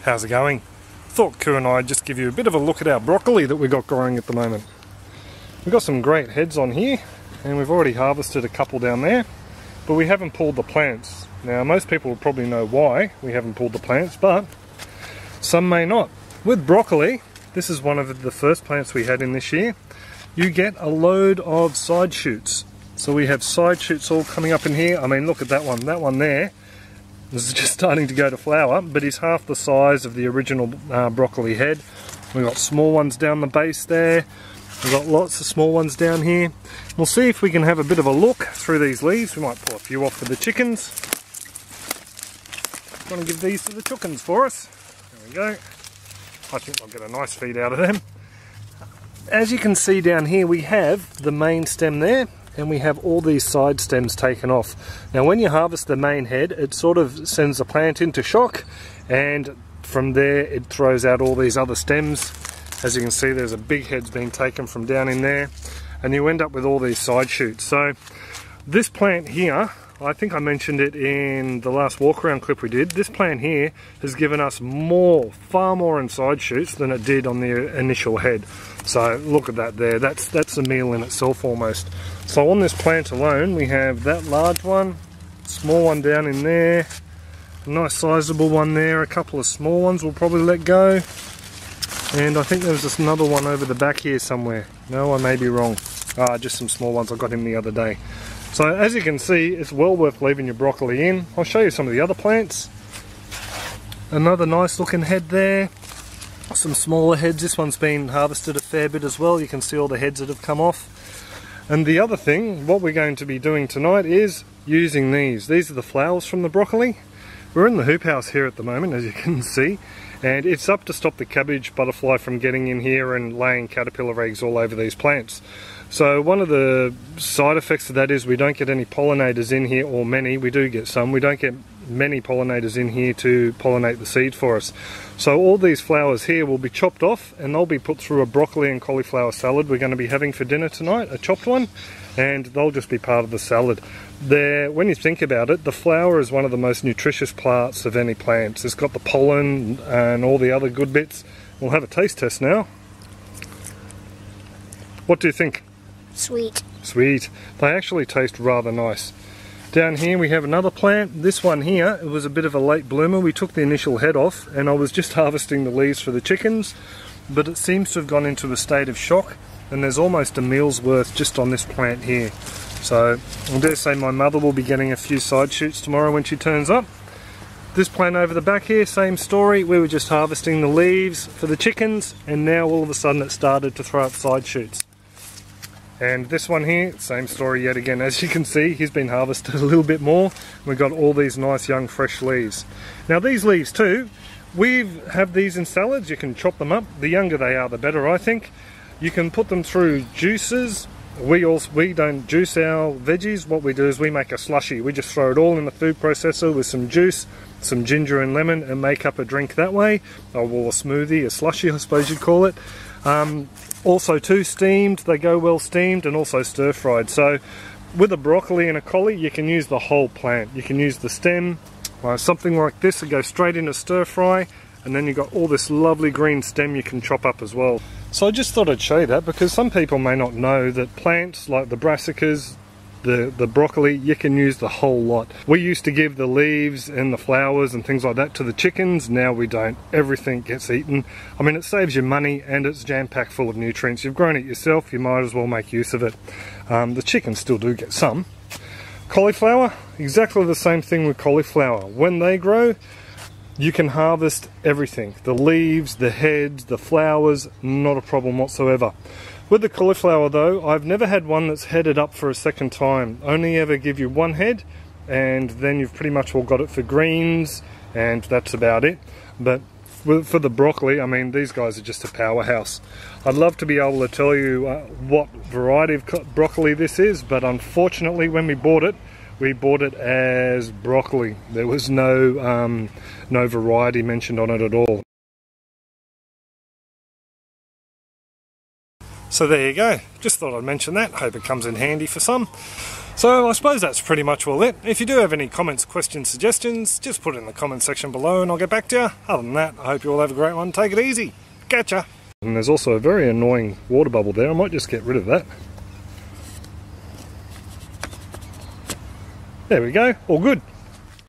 How's it going? Thought Koo and I'd just give you a bit of a look at our broccoli that we got growing at the moment. We've got some great heads on here, and we've already harvested a couple down there, but we haven't pulled the plants. Now most people will probably know why we haven't pulled the plants, but some may not. With broccoli, this is one of the first plants we had in this year, you get a load of side shoots. So we have side shoots all coming up in here. I mean, look at that one there. This is just starting to go to flower, but he's half the size of the original broccoli head. We've got small ones down the base there. We've got lots of small ones down here. We'll see if we can have a bit of a look through these leaves. We might pull a few off for the chickens. I'm going to give these to the chickens for us. There we go. I think I'll get a nice feed out of them. As you can see down here, we have the main stem there, and we have all these side stems taken off. Now when you harvest the main head, it sort of sends the plant into shock, and from there it throws out all these other stems. As you can see, there's a big head's been taken from down in there, and you end up with all these side shoots. So this plant here, I think I mentioned it in the last walk around clip we did, this plant here has given us far more in side shoots than it did on the initial head. So look at that there, that's a meal in itself almost. So on this plant alone we have that large one, small one down in there, a nice sizable one there, a couple of small ones we'll probably let go, and I think there was just another one over the back here somewhere. No, I may be wrong. Just some small ones, I got him the other day. So as you can see, it's well worth leaving your broccoli in. I'll show you some of the other plants. Another nice looking head there. Some smaller heads. This one's been harvested a fair bit as well. You can see all the heads that have come off. And the other thing, what we're going to be doing tonight is using these. These are the flowers from the broccoli. We're in the hoop house here at the moment, as you can see. And it's up to stop the cabbage butterfly from getting in here and laying caterpillar eggs all over these plants. So one of the side effects of that is we don't get any pollinators in here, or many. We do get some. We don't get many pollinators in here to pollinate the seed for us. So all these flowers here will be chopped off, and they'll be put through a broccoli and cauliflower salad we're going to be having for dinner tonight, a chopped one, and they'll just be part of the salad. When you think about it, the flower is one of the most nutritious parts of any plant. It's got the pollen and all the other good bits. We'll have a taste test now. What do you think? Sweet. Sweet. They actually taste rather nice. Down here we have another plant. This one here, it was a bit of a late bloomer. We took the initial head off, and I was just harvesting the leaves for the chickens, but it seems to have gone into a state of shock, and there's almost a meal's worth just on this plant here. So I dare say my mother will be getting a few side shoots tomorrow when she turns up. This plant over the back here, same story. We were just harvesting the leaves for the chickens, and now all of a sudden it started to throw up side shoots. And this one here, same story yet again. As you can see, he's been harvested a little bit more. We've got all these nice young fresh leaves. Now these leaves too, we have these in salads. You can chop them up. The younger they are, the better, I think. You can put them through juices. We don't juice our veggies. What we do is we make a slushy. We just throw it all in the food processor with some juice, some ginger and lemon, and make up a drink that way. Or a smoothie, a slushy I suppose you'd call it. Also too, steamed, they go well steamed, and also stir fried. So with a broccoli and a collie, you can use the whole plant. You can use the stem, something like this, and go straight into stir fry, and then you've got all this lovely green stem you can chop up as well. So I just thought I'd show you that, because some people may not know that plants like the brassicas, the broccoli, you can use the whole lot. We used to give the leaves and the flowers and things like that to the chickens. Now we don't. Everything gets eaten. I mean, it saves you money, and it's jam-packed full of nutrients. You've grown it yourself, you might as well make use of it. The chickens still do get some. Cauliflower, exactly the same thing with cauliflower. When they grow, you can harvest everything. The leaves, the heads, the flowers, not a problem whatsoever. With the cauliflower though, I've never had one that's headed up for a second time. Only ever give you one head, and then you've pretty much all got it for greens, and that's about it. But for the broccoli, I mean, these guys are just a powerhouse. I'd love to be able to tell you what variety of broccoli this is, but unfortunately when we bought it as broccoli. There was no variety mentioned on it at all. So there you go, just thought I'd mention that, hope it comes in handy for some. So I suppose that's pretty much all it. If you do have any comments, questions, suggestions, just put it in the comment section below and I'll get back to you. Other than that, I hope you all have a great one. Take it easy. Catcha. And there's also a very annoying water bubble there. I might just get rid of that. There we go. All good.